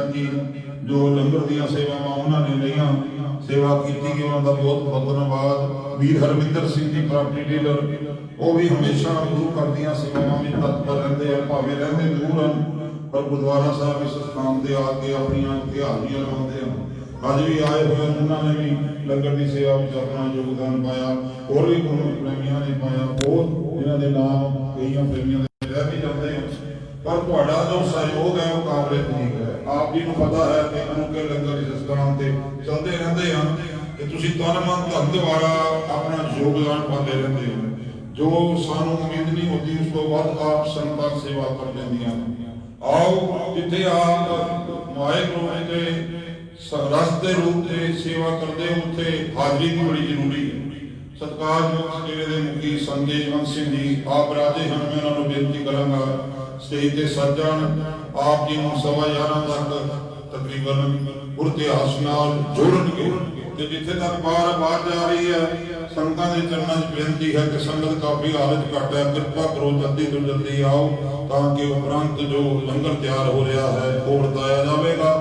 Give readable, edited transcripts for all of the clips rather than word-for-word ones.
की जो लंगर दियां सेवावां उन्होंने लिया सेवा की गई, उन्होंने बहुत बहुत धन्यवाद। वीर हरविंदर सिंह जी प्रॉपर्टी डीलर, वो भी हमेशा गुरु घर दियां सेवावां में तत्पर रहते हैं, भावें रहते दूर हैं पर गुरुद्वारा साहब इस स्थान से आके अपनी हाजिरियां लगाते हैं। अज भी आए हुए उन्होंने भी लंगर की सेवा में अपना योगदान पाया, और भी गुरु प्रेमियों ने पाया, बहुत जिन्होंने नाम कई प्रेमियों रह भी जाते हैं, पर तुहाडा जो सहयोग है वो काबिल तरीक है। आप जी को पता है कि अनोखे लंगर इस स्थान से चलते रहते हैं कि तुसीं तन मन धन द्वारा अपना योगदान पाते रहते हो, जो सानू उम्मीद नहीं होती उस तो वध आप संगतां सेवा कर देंदियां। आओ जिथे आप माइक रूप से रस्ते रूप से सेवा करते हो, उत्थे हाजरी भी बड़ी जरूरी है। सत्कारयोग जिले के मुखी संजय जवंत सिंह जी आप राजे हैं, मैं उन्होंने बेनती करांगा स्टेज से सज्जन आप जी 11:15 तक तकरीबन इतिहास नाल जोड़नगे। ते जिथे तक बार जा रही है संगतां दे चरणों च बेनती है कि संगत काफी हालत घट है, कृपा करो जल्दी तो जल्दी आओ ताकि उपरंत जो लंगर तैयार हो रहा है वो बताया जाएगा।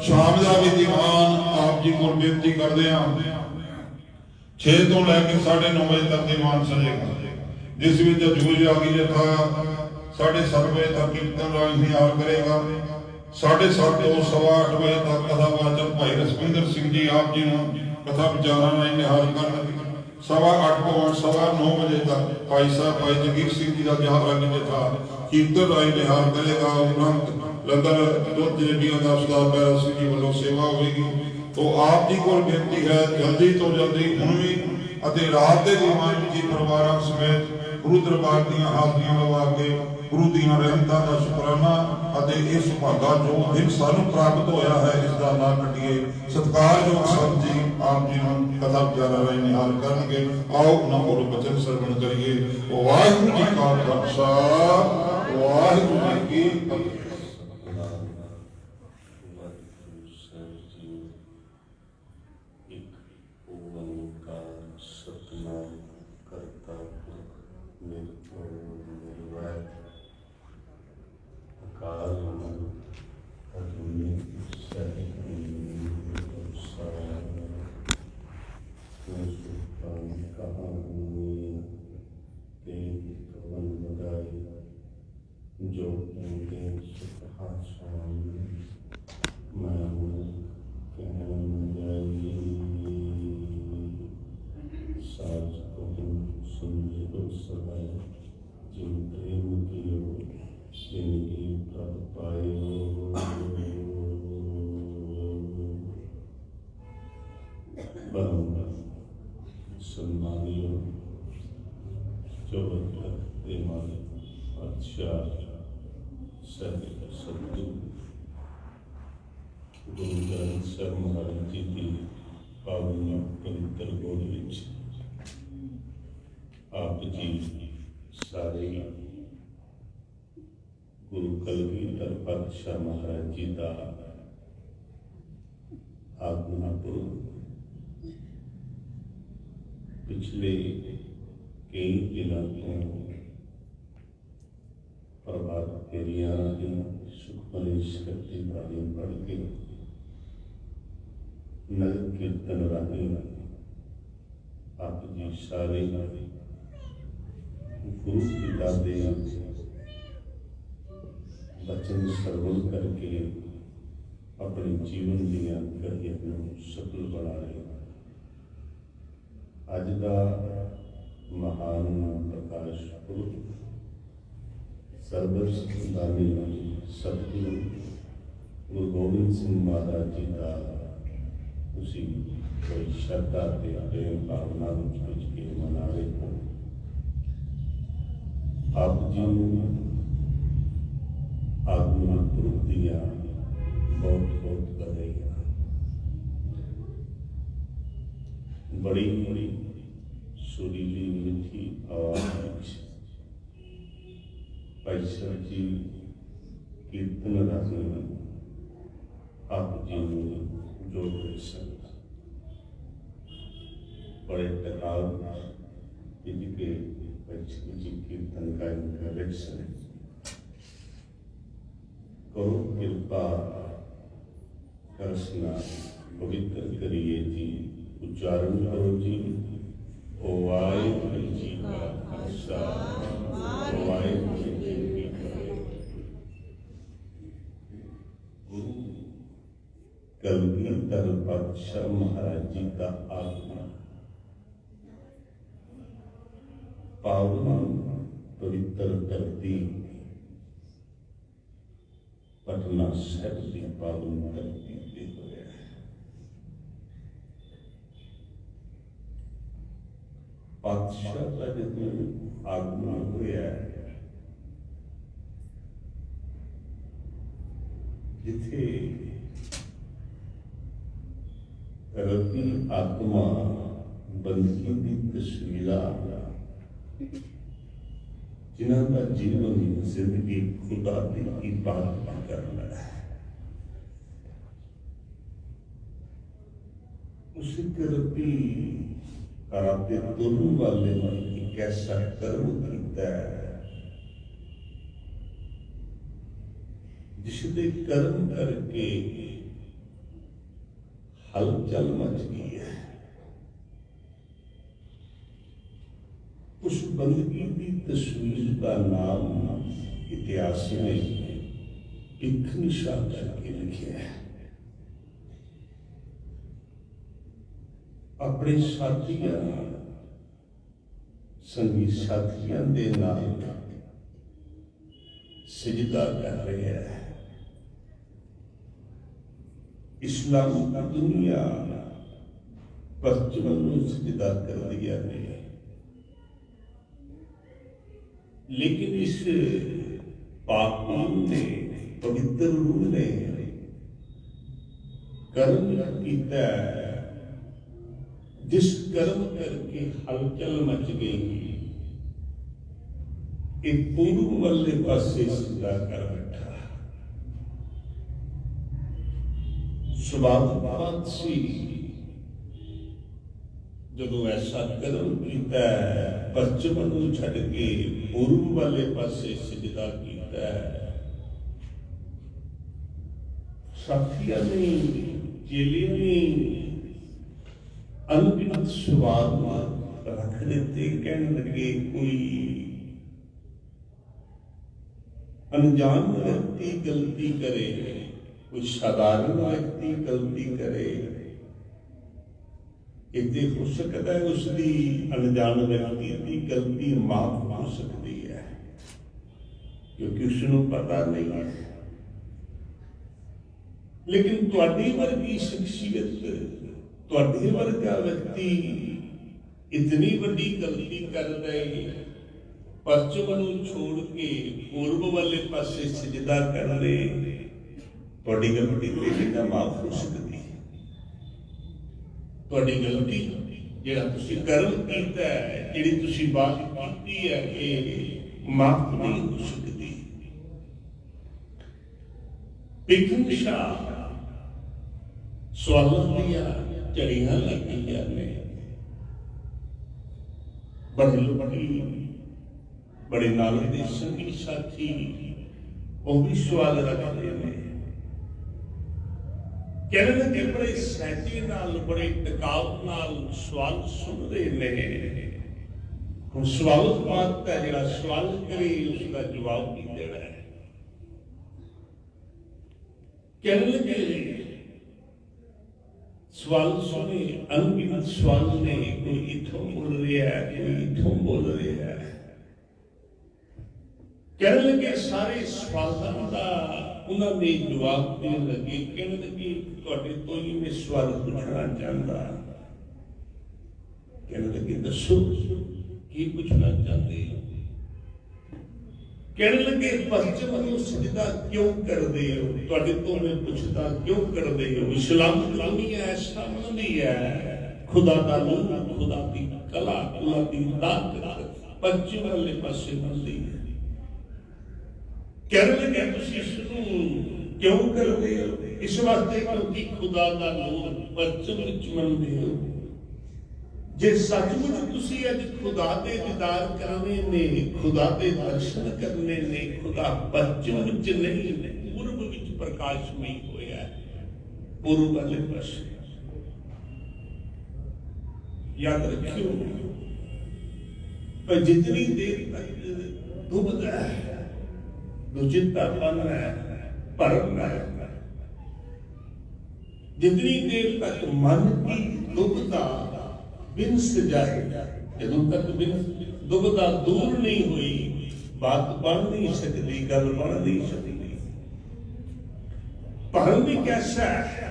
शाम का भी दीवान आप जी को बेनती करते हैं 6 तो लैके 9:30 बजे तक दीवान सजेगा, जिस भी जूझ आ गई जथा 7:30 बजे तक कीर्तन राज निहाल करेगा। 7:30 तो 8:15 बजे तक कथावाचक भाई रसविंदर सिंह जी आप जी कथा विचारा राज निहाल कर। 8:15 को 9:15 बजे तक भाई साहब भाई जगीर सिंह जी का जहां जथा कीर्तन राज निहाल करेगा। उपरंत लंगर दुध जलेबियां का उस्ताद बैरा सिंह जी वालों सेवा होगी। तो आप जी को बेनती है जल्दी तो जल्दी हुण भी अते रात के दीवान जी परिवार समेत गुरु दरबार दीयां हाजरियां लगा के गुरु दीयां रहमतां दा शुकराना अते इस सुभागा जो दिन सानू प्राप्त होया है इसका लाभ कटिए। सत्कारयोग संत जी आप जी नूं कथा विचारा राज निहाल करनगे। आओ उन्हां कोलों बचन श्रवण करिए। वाहिगुरू जी का खालसा वाहिगुरू जी की फतेह। जो साज को सुनिए तो सदाए जिन प्रेम कियो जिनकी प्रभ पाए। परम सम्मानियो चौबत देवान बादशाह सतगुरु गुरु ग्रंथ ਸਾਹਿਬ महाराज जी की पावन पवित्र गोद विच आप जी सारे गुरु कलगीधर पातशाह महाराज जी का आगमन पुरब पिछले कई दिनों तो प्रभात फेरिया सुखमनी शक्ति वाली पढ़ के नगर कीर्तन राही आप जी सारे गुरु पिता दे वचन श्रवण करके अपने जीवन दियां करियर सफल बना रहे। अज का महान प्रकाश पुरब सर्वदानी सतगुरु गुरु गोबिंद सिंह महाराज जी का उसी कोई श्रद्धा के प्रेम भावना के मना रहे हो। आप जी आगमन पुरब दिया बहुत बहुत बधाइयां। बड़ी बड़ी सुरीली मीठी आवाज भाई साहब जी कीर्तन राजी आप जी जो सन बड़े टकाव के जी कीर्तन का इनका करो कृपा रस नाल पवित्र करिए जी। उच्चारण करो जी। ओ वाहिगुरू जी का खालसा, ओ वाहिगुरू जी की फतेह। गुरु कलगीधर पातशाह महाराज जी का आगमन पावन पवित्र धरती पटना साहिब की पावन धरती पे होया है। पातशाह का जब आगमन होया है, जिथे रबी आत्मा बंदगी की तस्वीर जिन्हों का जीवन जिंदगी खुदा की इबादत करना है, उसी रबी राते तुरन वाले ने एक ऐसा कर्म किया जिसके कर्म करके हलचल मच गई है। उस बंदगी की तस्वीर का नाम इतिहास ने एक निशान करके लिखा है। अपने साथियों संगी साथियों के नाम सजदा कर रहे हैं। इस्लाम की दुनिया पश्चिम में सजदा कर दिया है, लेकिन इस पाक ने पवित्र रूह ने कर्म किया, जिस कर्म करके हलचल मच गई, एक पूर्व वाले पासे सीधा कर बैठा। सुभावत सी जदों ऐसा कर्म किया, पश्चिम को छड़ के पूर्व वाले पासे सिजदा किया, साथियों ने चेलियों ने अनगिनत सवाल रख देते। कहने लगे कोई अनजान व्यक्ति गलती करे, कोई साधारण व्यक्ति गलती करे, इतने हो सकता है उसकी अनजान व्यक्ति की गलती माफ हो सकती है, क्योंकि उसको पता नहीं है। लेकिन तुहाडी वर्गी शख्सियत, तुहाडे वर्गा व्यक्ति इतनी बड़ी गलती कर दे, पश्चिम को छोड़ के पूर्व वाले पासे सजदा कर ले, तुहाडी गलती तो माफ हो सकती है। तुहाडी गलती जिहड़ा तुसीं कर्म कीता है, जिहड़ी तुसीं बात कीती है, ये माफ नहीं हो सकती। बिखन शाह सवालों दिया झड़ियां लगियां ने, बड़े नाल दे संगी साथी वो भी सवाल रखते हैं। कहने लगे बड़े सहजे नाल, बड़े टिकाव नाल सवाल सुन रहे ने। हम सवाल बात है, जिहड़ा सवाल करे उसका जवाब नहीं देना है। कहने लगे सवाल सुने, अनगिनत सवाल ने, कोई इथों बोल रहा है, कोई इथों बोल रहा है। कहने लगे सारे सवालों का उन्होंने जवाब देने लगे। कहने लगे तुहाडे तो ही मैं सवाल पूछना चाहता। कहने लगे दसो की पूछना चाहते हो। कहने लगे पश्चिम को सजदा क्यों कर दे हो, तुहाडे तो मैं पूछता क्यों कर दे हो। इस्लाम दुनिया ऐसा मनदी है, खुदा दा नूर, खुदा दी कला, खुदा दी ताकत पश्चिम वाले पासे मनदी है। कहने लगे तुसीं इसनूं क्यों कर दे हो, इस वास्ते क्योंकि खुदा दा नूर पश्चिम विच मनदे हो। जे सचमुच तुसीं अज खुदा दे दीदार करने ने, खुदा दे दर्शन करने ने, खुदा पश्चिम विच नहीं पूर्व विच प्रकाशमई होया है। पूर्व वाले पासे। याद रखियो, पर जितनी देर तक दुबदा है, दुचिंतापन है, परम है, जितनी देर तक मन की दुबदा बिन सजाए, जदों तक बिन दुबदा दूर नहीं हुई, बात बन नहीं सकती, गल बन नहीं सकती। भरम भी कैसा है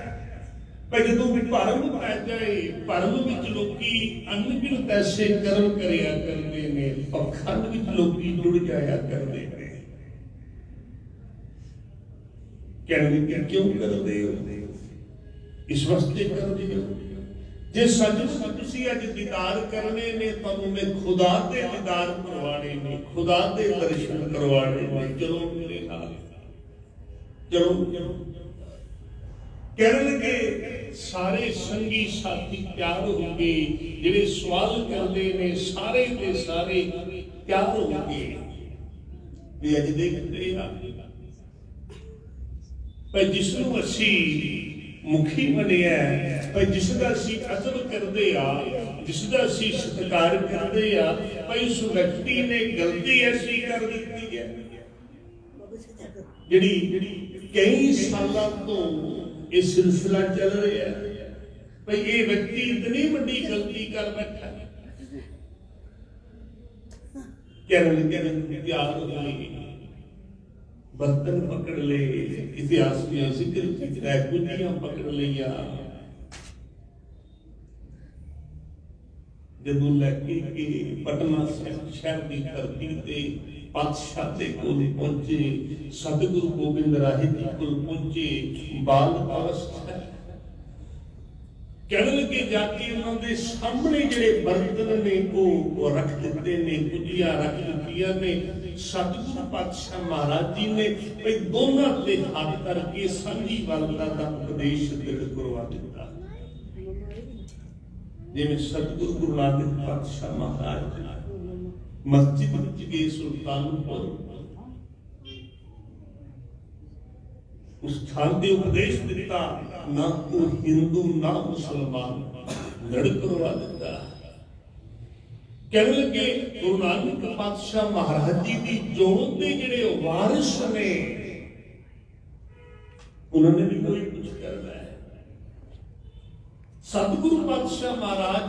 भाई, जो भी भरम पै जाए, भरम विच लोकी अनगिनत ऐसे कर्म करिया करते ने, पखंड विच लोकी जुड़ जाया करते ने। कहने क्यों करते हो? इस वास्ते करते हो जे सच तुसी अज दीदार करने ने, तुहानू मैं खुदा दे दीदार करवाने ने, खुदा दे दर्शन करवाने ने। चलो मेरे नाल, चलो। कहने लगे सारे संगी साथी तैयार हो गए, जिहड़े सवाल करते ने सारे के सारे तैयार हो गए। वे अज देखते भाई जिसनू असी मुखी मनिया, भाई जिसका असी अदब करते आ, जिसका असी सत्कार करते आ, भाई उस व्यक्ति ने गलती ऐसी कर दी है जिहड़ी कई सालों तो ये सिलसिला चल रहा है। भाई ये व्यक्ति इतनी बड़ी गलती कर बैठा है। तैयार हो गए, बर्तन पकड़ ले, इतिहास में जिक्र किया, कुंजियां पकड़ लिया, जदों लैके के पटना शहर की धरती ते पातशाह दे कोल पहुंचे, सतगुरु गोबिंद राय जी कोल पहुंचे, बाल अवस्था कहने लगे, जाके उन्होंने सामने जिहड़े बर्तन ने वो रख दिते ने, कुंजियां रख दित्तियां ने। सतगुरु पातशाह महाराज जी ने भाई दोनों ते हाथ करके सांझी वालता का उपदेश दिल करवा दिता। जिवें सतगुरु गुरु नानक पातशाह महाराज मस्जिद विच गए सुल्तानपुर, उस स्थान दे उपदेश दिता, ना को हिंदू ना मुसलमान लड़ करवा दिता। कहने लगे गुरु नानक पातशाह महाराज जी की जोत के जिहड़े वारिस ने, उन्होंने भी कोई कुछ करना है। सतगुरु पातशाह महाराज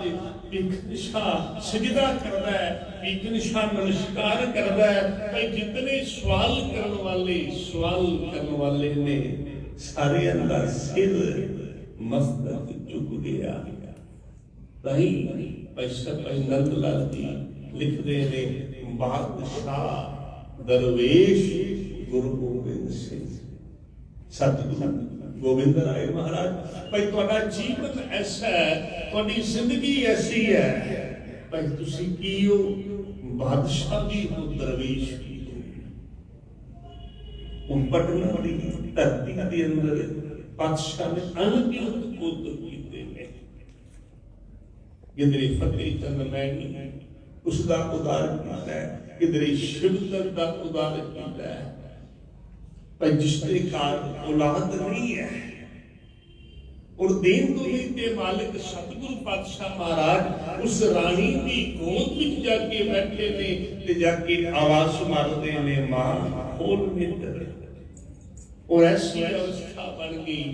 भिखनिशा सजदा करता है, भिखनिशा नमस्कार करता है। भाई जितने सवाल करने वाले ने सारे अंदर सिर मस्तक झुक गया। भाई पैसा भाई नंदलाल जी लिखते ने, बादशाह दरवेश गुरु गोबिंद सिंह, सतगुरु गोबिंद राय महाराज। भाई तुहाडा जीवन ऐसा है, तुहाडी जिंदगी ऐसी है, भाई तुसी की हो, बादशाह भी हो, दरवेश भी हो। पटना की धरती के अंदर बादशाह ने अनगिनत पुत्र कीते ने। किधरे फतेह चंद मैनी उसका उदार किया है, किधरे शिवचंद का उदार किया है। पर जिसके कारण औलाद नहीं है, और दीन दुनिया के मालिक सतगुरु पातशाह महाराज उस रानी की गोद में जाके बैठे ने, ते जाके आवाज मारते ने, मां खोल मित्र। और ऐसी अवस्था बन गई,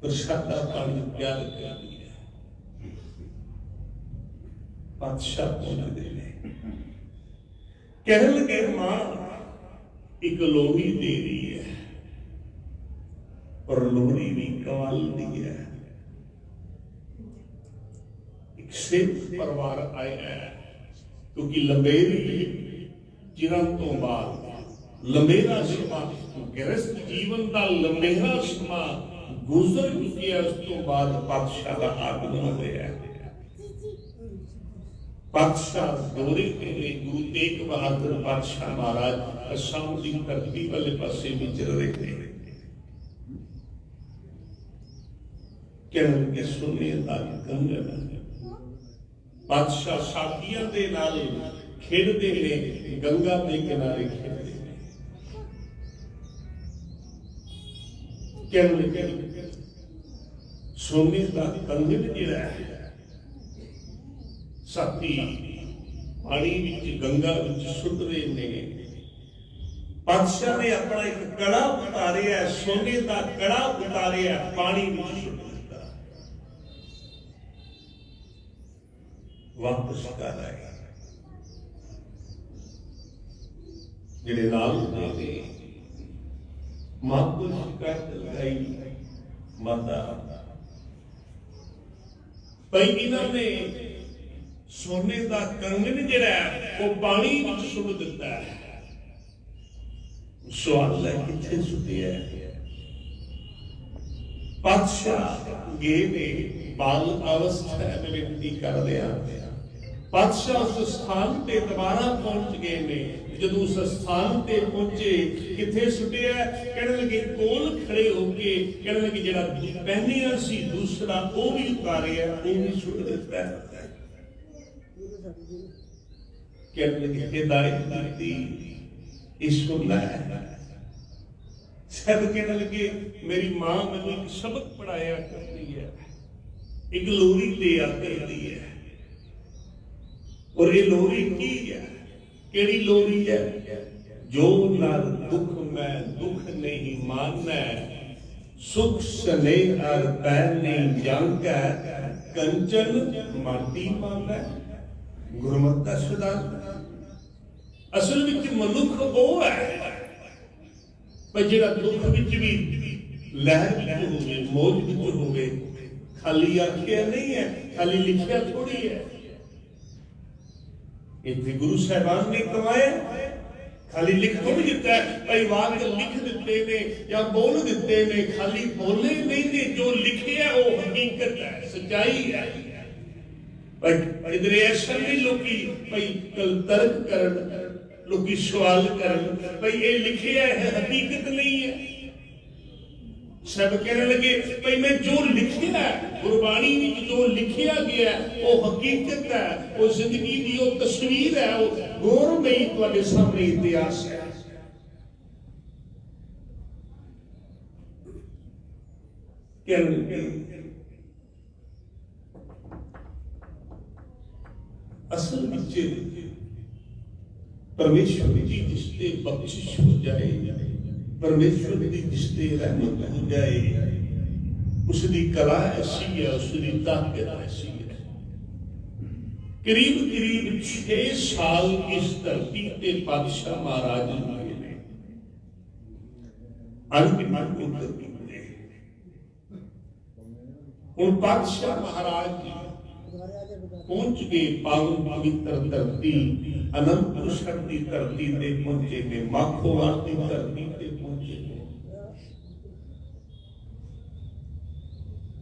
प्रसादा पानी प्यार कर दिया। बादशाह पहुंच गए, कहने लगे मां एक लोरी दे रही है, और लोरी भी कमाल दी है। एक सिख परिवार आया है, क्योंकि लंबेरी चिरां तो बाद लंबेरा समा गृहस्थ जीवन का लंबेरा समा गुजर चुकिया। उस तो बाद पातशाह का आगमन होया। पातशाह दौरे के लिए गुरु तेग बहादुर पातशाह महाराज असम की धरती वाले पासे विचर रहे थे। कहने के सुने कंगन पातशाह साथियों के नाल खेलते ने, गंगा के किनारे खेलते ने। कहने लगे सोने का कंगन जिहड़ा है साथी पानी विच गंगा विच सुट रहे ने। पातशाह ने अपना एक कड़ा उतारिया, सोने का कड़ा उतारिया, पानी विच सुट दिता, वापस कर आए। जिहड़े नाल होंदे ने मां को शिकायत लगाई, माता भाई इन्होंने सोने का कंगन जिहड़ा है वो पानी विच सुट दिता है। सवाल है किथे सुटिया है? पातशाह गए ने बाल अवस्था में विनती कर रहा, पातशाह उस स्थान पे दोबारा पहुंच गए ने। जब उस स्थान पे पहुंचे किथे सुटिया? कहने लगे कोल खड़े होके कहने लगे जिहड़ा पहनिया सी दूसरा वो भी उतारिया, वो भी सुट दिता है। कहने लगे हिदायत दी इसको लाया। सब कहने लगे मेरी मां मैंने एक सबक पढ़ाया करती है, एक लोरी दिया करती है, और ये लोरी की है? केड़ी लोरी है? जो नर दुख में दुख नहीं मानना, सुख स्नेह और पैर नहीं जानता, कंचन माटी मानना। गुरमत का सिद्धांत असल विच मनुख वो है पर जिहड़ा दुख विच भी लहर विच होवे, मौज विच होवे। खाली आखिया नहीं है, खाली लिखिया थोड़ी है। इतने गुरु साहबान ने कमाया, खाली लिख थोड़ी दिता है भाई, वाक लिख दिते ने या बोल दिते ने, खाली बोले नहीं ने। जो लिखे है वो हकीकत है, सच्चाई है। भाई इधर ऐसा नहीं लोकी भाई कल तर्क करन, लोकी सवाल करन, भाई ये लिखे है हकीकत नहीं है। सब कहने लगे भाई मैं जो लिखिया है गुरबाणी में जो लिखिया गया वो हकीकत है, वो जिंदगी की वो तस्वीर है, वो गौरवमयी तुहाडे सामने इतिहास है। कहने लगे असल विच परमेश्वर की जिसते बख्शिश हो जाए, परमेश्वर की जिसते रहमत हो जाए, उसकी कला ऐसी है, उसकी ताकत ऐसी है। करीब करीब 6 साल इस धरती पे पातशाह महाराज हुए ने, अनगिनत पुत्र किए। हुण पातशाह महाराज पहुंच गए पावन पवित्र धरती अनंतपुर की धरती पे पहुंचे ने, माखोवाल की धरती पे पहुंचे ने।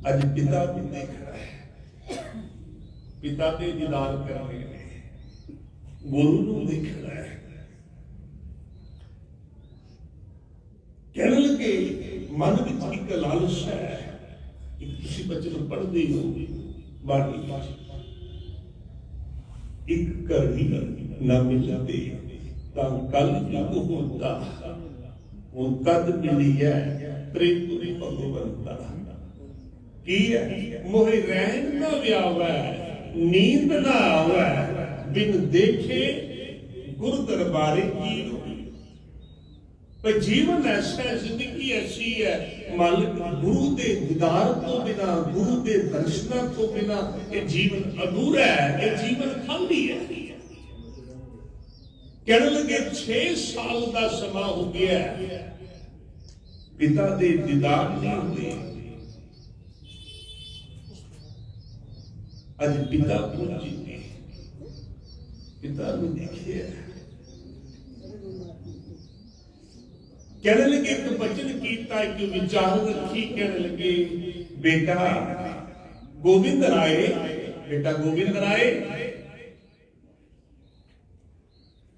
अज पिता भी देख रहा है, पिता के दीदार कर रहे हैं, गुरु को देख रहा है। कहने लगे मन में एक लालच है, किसी बच्चे को पढ़ते हो बाकी एक घड़ी न मिलते तां कल युग होता, वो कद मिली है प्रेतुरी भगवंता। की है मोहे रहन न व्यावै, नींद न आवै, बिन देखे गुरु दरबारे की। पर जीवन ऐसा है, जिंदगी ऐसी है, मालिक गुरु के दीदार तो बिना, गुरु के दर्शन तो बिना ये जीवन अधूरा है, ये जीवन खाली है। कहने लगे 6 साल का समा हो गया, पिता के दीदार नहीं हुए। अज पिता पहुंचे, पिता ने देखिए। कहने लगे एक वचन कीता, एक विचार रखी। कहने लगे बेटा गोविंद राय, बेटा गोविंद राय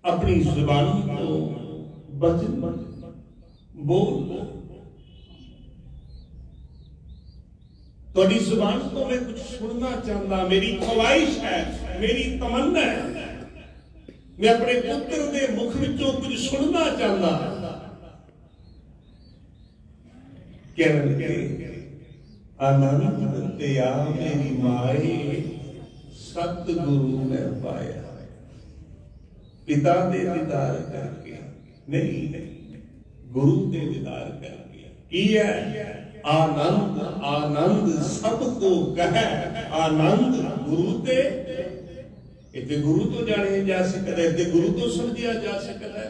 अपनी जुबान को वचन बोल। थोड़ी जुबान को मैं कुछ सुनना चाहता, मेरी ख्वाहिश है, मेरी तमन्ना है, मैं अपने पुत्र के मुख विचों कुछ सुनना चाहता। ਕਹਿਣ ਲੱਗੇ ਆਨੰਦ ਤੇ ਆ ਮੇਰੀ ਮਾਏ ਸਤਿਗੁਰੂ ਨੇ ਪਾਇਆ। ਪਿਤਾ ਦੇ ਦੀਦਾਰ ਕਰਕੇ ਨਹੀਂ, ਗੁਰੂ ਦੇ ਦੀਦਾਰ ਕਰਕੇ। ਕੀ ਹੈ ਆਨੰਦ? ਆਨੰਦ ਸਭ ਕੋ ਕਹੈ ਆਨੰਦ ਗੁਰੂ ਤੇ। ਇੱਥੇ ਗੁਰੂ ਤੋਂ ਜਾਣਿਆ ਜਾ ਸਕਦਾ, ਇੱਥੇ ਗੁਰੂ ਤੋਂ ਸਮਝਿਆ ਜਾ ਸਕਦਾ।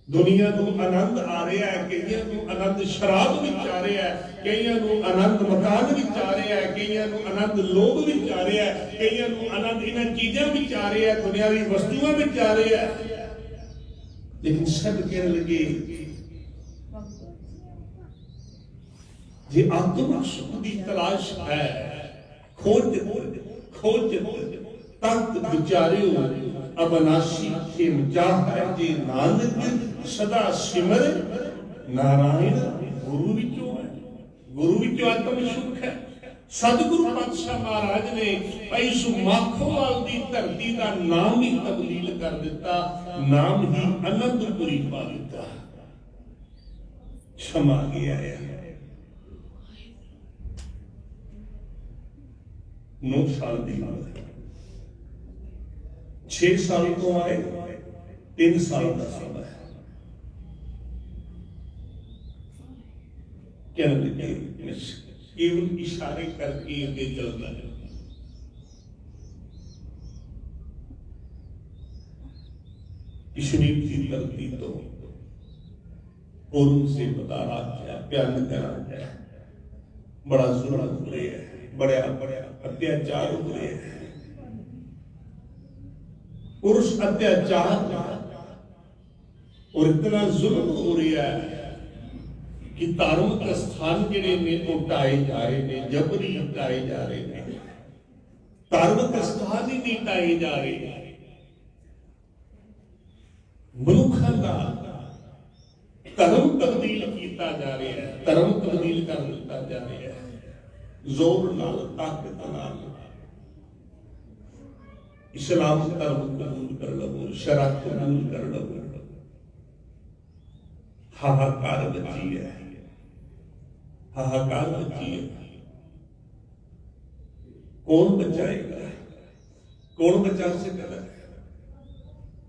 ਦੁਨੀਆ ਨੂੰ ਆਨੰਦ ਆ ਰਿਹਾ ਹੈ, ਕਈਆਂ ਨੂੰ ਆਨੰਦ ਸ਼ਰਾਬ ਵਿੱਚ ਆ ਰਿਹਾ ਹੈ, ਕਈਆਂ ਨੂੰ ਆਨੰਦ ਮਕਾਨ ਵਿੱਚ ਆ ਰਿਹਾ ਹੈ, ਕਈਆਂ ਨੂੰ ਆਨੰਦ ਲੋਭ ਵਿੱਚ ਆ ਰਿਹਾ ਹੈ, ਕਈਆਂ ਨੂੰ ਆਨੰਦ ਇਹਨਾਂ ਚੀਜ਼ਾਂ ਵਿੱਚ ਆ ਰਿਹਾ ਹੈ, ਦੁਨਿਆਵੀ ਵਸਤੂਆਂ ਵਿੱਚ ਆ ਰਿਹਾ ਹੈ। ਲੇਕਿਨ ਸਭ ਕਹਿਣ ਲੱਗੇ ਜੇ ਆਤਮਿਕ ਸੁਖ ਦੀ ਤਲਾਸ਼ ਹੈ, ਖੋਜ ਤਤ ਵਿਚਾਰਿਓ ਅਬਨਾਸ਼ੀ ਖੇਮ ਚਾਹੈ ਜੇ ਨਾਨਕ ਸਦਾ ਸਿਮਰ ਨਾਰਾਇਣ। ਗੁਰੂ ਵਿੱਚੋਂ ਹੈ, ਗੁਰੂ ਵਿੱਚੋਂ ਆਤਮਿਕ ਸੁਖ ਹੈ। ਸਤਿਗੁਰੂ ਪਾਤਸ਼ਾਹ ਮਹਾਰਾਜ ਨੇ ਭਾਈ ਸੁਮਾਖੋਵਾਲ ਦੀ ਧਰਤੀ ਦਾ ਨਾਮ ਹੀ ਤਬਦੀਲ ਕਰ ਦਿੱਤਾ, ਨਾਮ ਹੀ ਅਨੰਦਪੁਰੀ ਪਾ ਦਿੱਤਾ। ਸਮਾ ਗਿਆ ਹੈ 9 ਸਾਲ ਦੀ ਉਮਰ, 6 ਸਾਲ ਤੋਂ ਆਏ 3 ਸਾਲ ਦਾ ਸਮਾਂ ਹੈ। ਕਹਿਣ ਲੱਗੇ ਕੇਵਲ ਇਸ਼ਾਰੇ ਕਰਕੇ ਅੱਗੇ ਚੱਲਦਾ ਹੈ। कश्मीर की धरती तो पूर्व से बता रहा है, प्यार करा है, बड़ा जुल्म हो रहे है, बड़ा बड़ा अत्याचार हो रहे हैं। और उस अत्याचार और इतना जुल्म हो रहा है कि धार्मिक स्थान जिहड़े ने वो ढाए जा रहे हैं, जबरी ढाए जा रहे हैं, धार्मिक स्थान ही नहीं ढाए जा रहे हैं। मनुखा का धर्म तब्दील किया जा रहा है, धर्म तब्दील कर दिता जा रहा है, जोर नाल ताकत नाल। इस्लाम धर्म कबूल कर लो, शरा कबूल कर लो, हाहाकार बची है, हाहाकार बची है। कौन बचाएगा, कौन बचा सकेगा?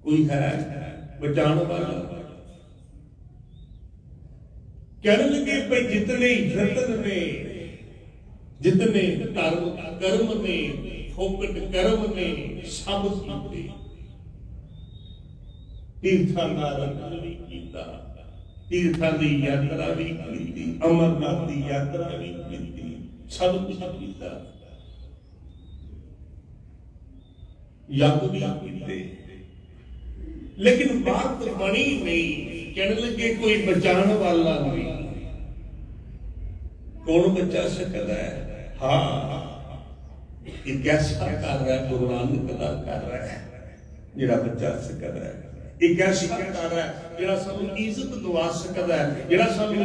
कोई है बचाने वाला? कहने लगे भाई जितने यत्न ने, जितने कर्म ने, फोकट कर्म ने, सब कीते। तीर्थां दा रंग भी कीता, तीर्थां दी यात्रा भी की, अमरनाथ की यात्रा भी की, सब कुछ किया, यज्ञ भी कीते, लेकिन बात बनी नहीं। कहने लगे कोई बचाने वाला नहीं। कौन बचा सकता है? हाँ, एक ऐसा कर रहा है, गुरु नानक दा कर रहा है जिहड़ा बचा सकता है। एक ऐसा कर रहा है जिहड़ा सानू इज्जत दवा सकता है, जिहड़ा सानू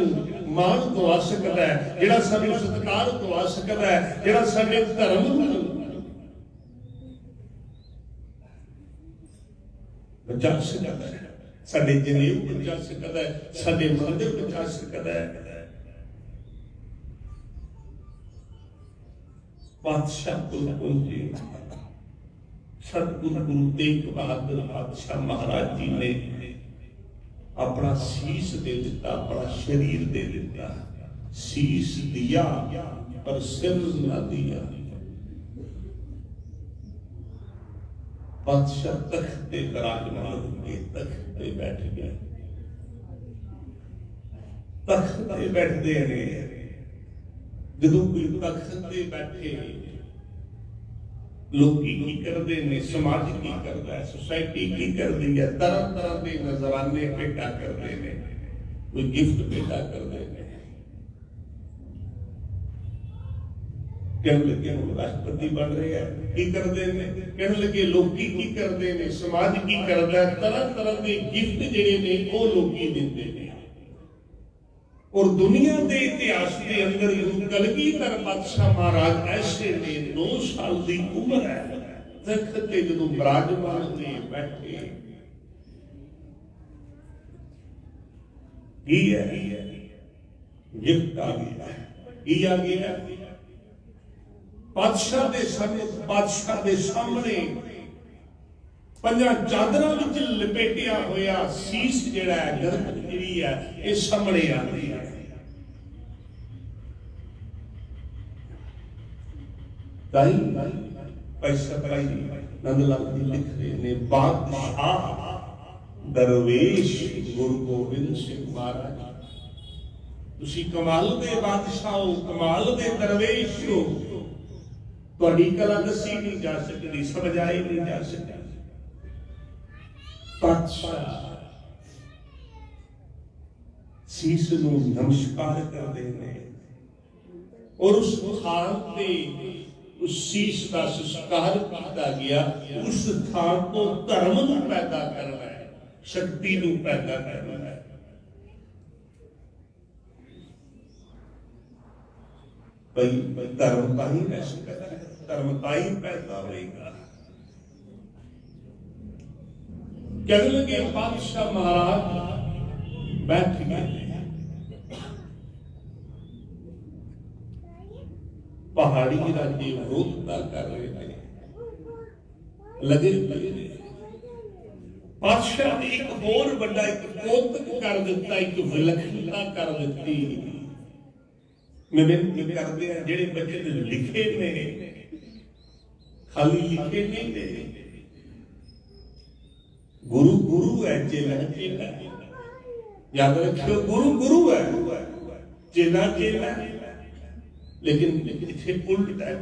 मान दवा सकता है, जिहड़ा सानू सत्कार दवा सकता है, जिहड़ा साडे धर्म नूं बचा सकता है, साडे जनेऊ बचा सकता है, साडे मंदिर बचा सकता है। पातशाह कुलपुंजी सतगुरु गुरु तेग बहादुर पातशाह महाराज जी ने अपना शीश दे दिता, अपना शरीर दे दिता। शीश दिया पर सिर न दिया। बादशाह तख्त पे विराजमान होके तख्त पे बैठ गए। तख्त पे बैठते हैं, जदों कोई तख्त पे बैठे लोग की करते हैं, समाज की करता है, सोसाइटी की करती है, तरह तरह के नजराने पेटा करते हैं, कोई गिफ्ट पेटा करते हैं। कहने लगे हम राष्ट्रपति बन रहे हैं, की करते हैं? कहने लगे लोग की करते हैं, समाज की करता है, तरह तरह के गिफ्ट जिहड़े ने वो लोग देते हैं। और दुनिया के इतिहास के अंदर गुरु कलगीधर पातशाह महाराज ऐसे ने 9 साल की उम्र है, तख्त ते जदों विराजमान ने बैठे की है गिफ्ट आ गया। की आ गया? पातशाह दे सामने पंजा चादरां विच लपेटिया होया सीस जिहड़ा है, गर्दन जिहड़ी है, ये सामने आ गई है। पैसा भाई नंद लाल जी लिख रहे ने, बादशाह दरवेश गुरु गोबिंद सिंह महाराज, तुसी कमाल दे बादशाह हो, कमाल दे दरवेश हो, तुहाडी कला दसी नहीं जा सकती, समझाई नहीं जा सकती। बादशाह सीस नूं नमस्कार करते हैं और उस थान पे उस शीश का संस्कार किया गया। उस थान को धर्म नूं पैदा करना है, शक्ति नूं पैदा करना है। भाई धर्म का ही रह सकता है, धर्म का ही पैदा होगा। कहने लगे बादशाह महाराज बैठ गए, पहाड़ी राज्य विरोधता कर रहे थे, लगे बादशाह ने एक और बड़ा एक कौतक कर दिता, एक विलक्षणता कर दी। मैं बेनती करते हैं जेड़े बच्चे लिखे ने, खाली लिखे नहीं ने, गुरु गुरु है, चेला चेला। याद रखियो, गुरु गुरु है, चेला चेला। लेकिन इसे उल्टा है,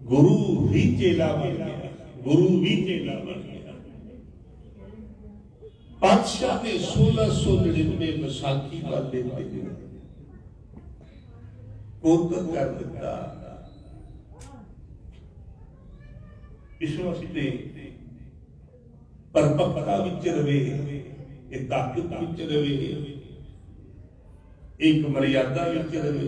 गुरु भी चेला बन गया, गुरु भी चेला बन गया। बादशाह ने 1699 बैसाखी वाले दिन कौतक कर दिता। इस वास्ते परपक्वता विच रवे, एक ताकत विच रवे, एक मर्यादा विच रवे।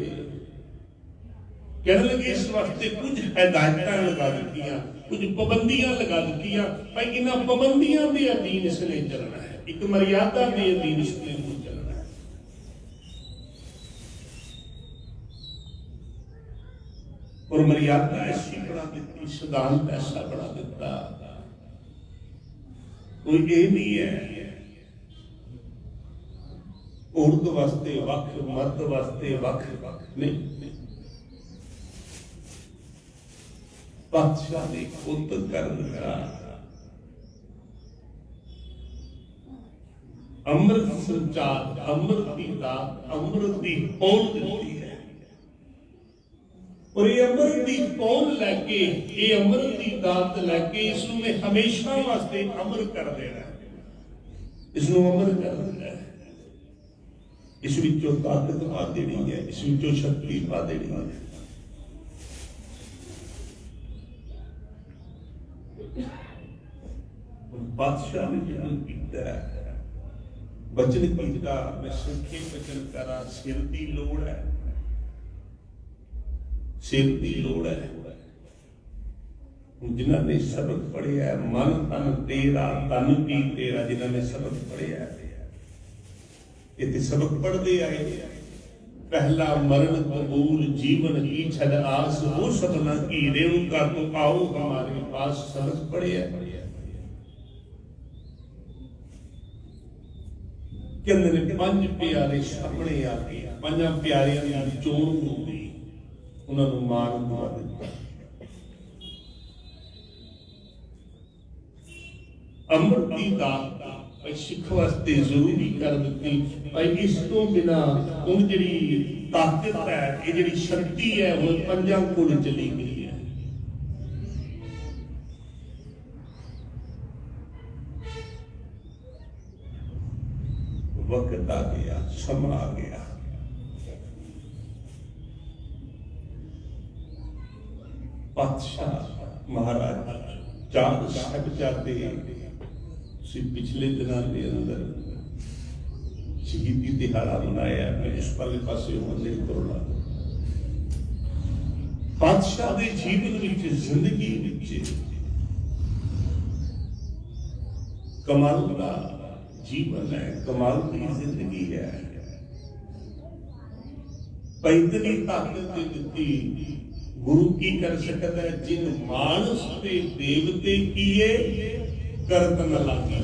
कहने लगे इस वास्ते कुछ हिदायतां लगा दित्तियां, कुछ पाबंदियां लगा दित्तियां, भाई इन्हां पाबंदियां दे अधीन इसने चलना है, एक मर्यादा दे अधीन इसने चलना है। और मर्यादा ऐसी बना दी, सिद्धांत ऐसा बना दिता, कोई ये नहीं है औरत वास्ते वख, मर्द वास्ते वख नहीं। बादशाह ने कौतक कर दिया, अमृत संचार, अमृत की दात, अमृत की पौन दी है। और ये अमृत की पौन लैके, ये अमृत की दात लैके इसनूं मैं हमेशा वास्ते अमर कर देना है, इसनूं अमर कर देना है। इस विचों ताकत पा देनी है, इस विचों शक्ति पा देनी है। बादशाह ने जो किया बचन किया, मैं संखेप वचन करा, सिर की लोड़ है, सिर की लोड़ है। जिन्होंने सबक पढ़िया है, मन तन तेरा, तन भी तेरा, जिन्होंने सबक पढ़िया है, ये सबक पढ़ते आए। पहला मरण कबूल, जीवन की छद आस, हो सपना की रेणुका तो आओ हमारे पास, सबक पढ़े है। कहते ने पंज प्यारे सामने आ गए, पंजा प्यारियां दी चोण हो गई, उन्होंने मार मार दिता। अमृत की दात सिख वास्ते जरूरी कर दी। इस तो बिना हुण जिहड़ी ताकत है, ये जिहड़ी शक्ति है, वो पंजां कोल चली गई है। वक्त आ गया, समा आ गया। बादशाह महाराज चार साहिबजादे पिछले दिनों के अंदर शहीदी दिहाड़ा मनाया, मैं इस वाले पासे नहीं तोड़ना। बादशाह के जीवन विच, जिंदगी विच कमाल का जीवन है, कमाल की जिंदगी है। भाई इतनी ताकत दी गुरु की कर सकता है, जिन मानस पे देवते किए करत न लागी।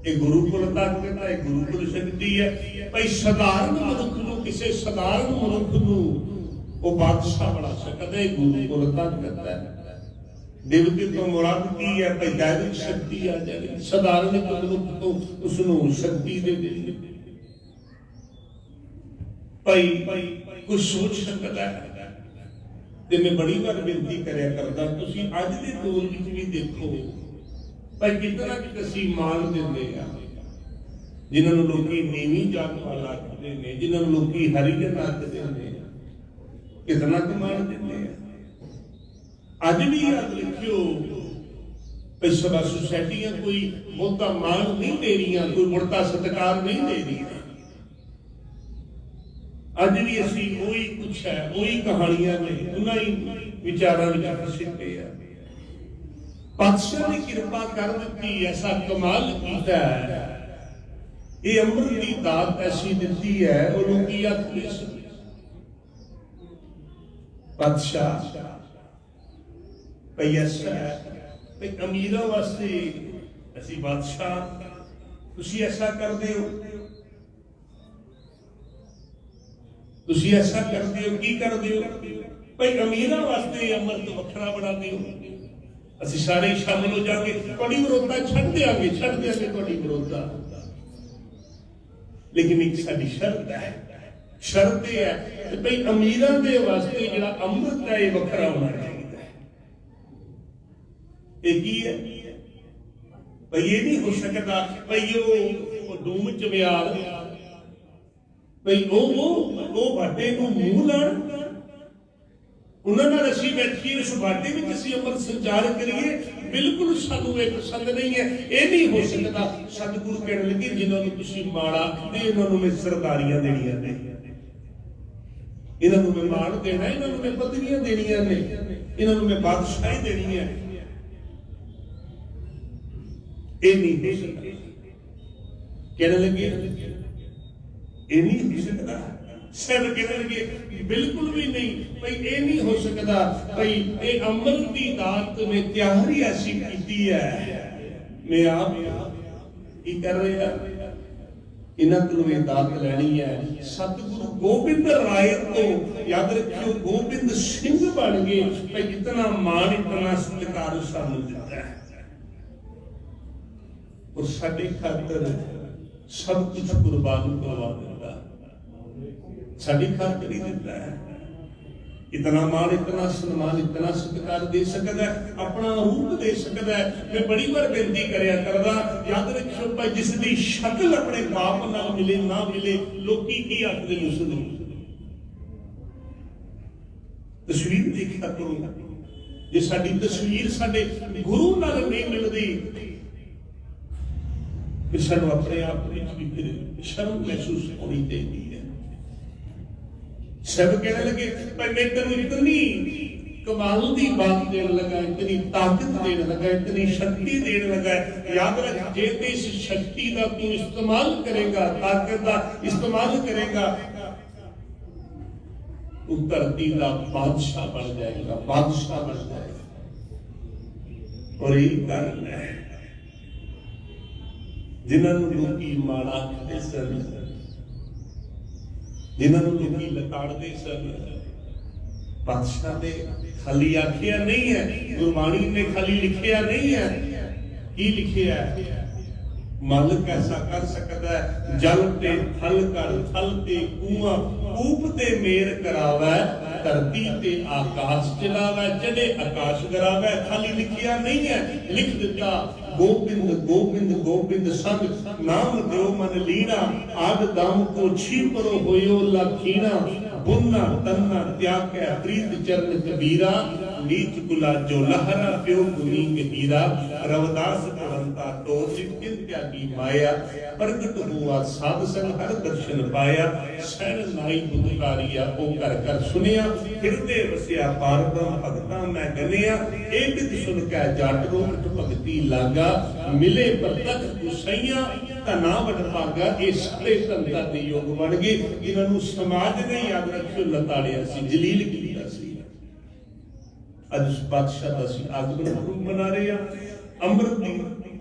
ये गुरुकुल ताकत है, गुरुकुल शक्ति है। भाई साधारण मनुख नूं, किसी साधारण मनुख नूं वो बादशाह बना सकता है, गुरुकुल ताकत है। देवते तो मुराद की है भाई दैविक शक्ति आ जाए, साधारण मनुख तो उसनूं शक्ति दे देंगे। भाई कुछ सोच सकता है। ते मैं बड़ी बार बेनती करया करदा, तुसीं अज दे दौर विच भी देखो भाई कितना कसी मान दिंदे आ, जिन्हां नूं लोकी नीवीं जात वाला आखदे ने, जिन्हां नूं लोकी हरिजन आखदे ने, कितना क मान दिंदे आ। अज भी याद रखियो भाई सभा सोसाइटियां कोई बहुता मान नहीं दे रही, कोई मुड़ता सत्कार नहीं दे रही। अज भी असी वही कुछ है, वही कहानियां ने, उन्हीं विचारां विच फसे पे आ। पातशाह ने कृपा कर दी, ऐसा कमाल किया है, ये अमृत की दात ऐसी दी है, वो लोग आख नहीं सकते। पातशाह भाई ऐसा है भाई अमीरों वास्ते असी बादशाह तुसी ऐसा करते हो, तुसी ऐसा करते हो, की करते हो भाई अमीरों वास्ते अमृत वखरा बना दो, असी सारे शामिल हो जाएंगे, थोड़ी विरोधता छड़ देंगे थोड़ी विरोधता। लेकिन एक साडी शर्त है, शर्त यह है भाई अमीरों के वास्ते जो अमृत है ये वखरा होना चाहिए। एक ही है भाई, ये नहीं हो सकता भाई वो डूम चमियार भाई वो बाटे को मूह लाण, उन्होंने असी बैठिए उस बाटे में असी अमृत संचार करिए, बिल्कुल सानू ये पसंद नहीं है। ये नहीं हो सकता। सतगुरु कहने लगे जिन्होंने तुसी माड़ा आखदे, इन्होंने मैं सरदारियां देनियां ने, इन्होंने मैं मान देना, इन्होंने मैं पदवियां देनियां ने, इन्होंने मैं बादशाही देनी है। ये नहीं हो सकता। कहने लगे ये नहीं हो सकता। सब कहने लगे बिल्कुल भी नहीं भाई, ये नहीं हो सकता भाई, ये अमृत की दात में तैयारी ऐसी की है। मैं आप की कर रहे हैं, इन्हां कोलों ये दात लैनी है। सतगुरु गोबिंद राय तो याद रखियो गोबिंद सिंह बन गए भाई, इतना मान इतना सत्कार सानू दिता है, और साडे खातर सब कुछ कुर्बान करवा देता, साडी खातिर ही देता है। इतना मान इतना सम्मान इतना सत्कार दे सकता है, अपना रूप दे सकता है। मैं बड़ी बार बेनती करया करदा, याद रखियो भाई जिसदी शक्ल अपने बाप नाल मिले ना मिले, लोकी की आखदे ने उसनूं तस्वीर देखा करो। जे साडी तस्वीर साडे गुरु नाल नहीं मिलदी, फिर सानू अपने आप में भी फिर शर्म महसूस होनी चाहिए है। सब कहने लगे भाई मैं तेनू इतनी कमाल की बात देने लगा, इतनी ताकत देने लगा, इतनी शक्ति देने लगा। याद रख जे ते इस शक्ति का तू इस्तेमाल करेगा, ताकत का इस्तेमाल करेगा, तू धरती का बादशाह बन जाएगा, बादशाह बन जाएगा। और यही कारण है जिन्होंने लोकी माड़ा आखदे सन, जिन्होंने लोकी लताड़दे सन, बादशाह ने खाली आखिया नहीं है, गुरबाणी ने खाली लिखिया नहीं है। की लिखिया है? मालिक ऐसा कर सकता है, जल ते थल कर, थल ते कुआं, कूप ते मेर करावे, धरती ते आकाश चलावे, चढ़े आकाश करावे। खाली लिखिया नहीं है, लिख दिता गोबिंद गोबिंद गोबिंद संग नाम देव मन लीना, आद दाम को छीपरो होयो लखीना, बुन्ना तन्ना त्याग प्रीत चरण कबीरा, नीच कुला जो लहरा प्यो गुनी के हीरा, रवदास करंता तो सिद्ध त्यागी माया, प्रगट हुआ साध संग हर दर्शन पाया, सैन नाई बुद्धकारिया ओ कर कर सुनिया, हृदय वसिया पार ब्रह्म भगता मैं गनिया, एक सुन कै जाट रोट भगती लागा, मिले प्रत्यक्ष गुसैया, ਧਨਾ ਵਡਭਾਗਾ ਇਹ ਸਾਰੇ ਧੰਦਾ ਦੇ ਯੋਗ ਬਣ ਗਏ ਜਿਨ੍ਹਾਂ ਨੂੰ ਸਮਾਜ ਨੇ ਯਾਦ ਰੱਖਿਓ ਲਤਾੜਿਆ ਸੀ, ਜਲੀਲ ਕੀਤਾ ਸੀ। ਅੱਜ ਉਸ ਬਾਦਸ਼ਾਹ ਦਾ ਅਸੀਂ ਆਗਮਨ ਪੁਰਬ ਮਨਾ ਰਹੇ ਹਾਂ। ਅੰਮ੍ਰਿਤ ਦੀ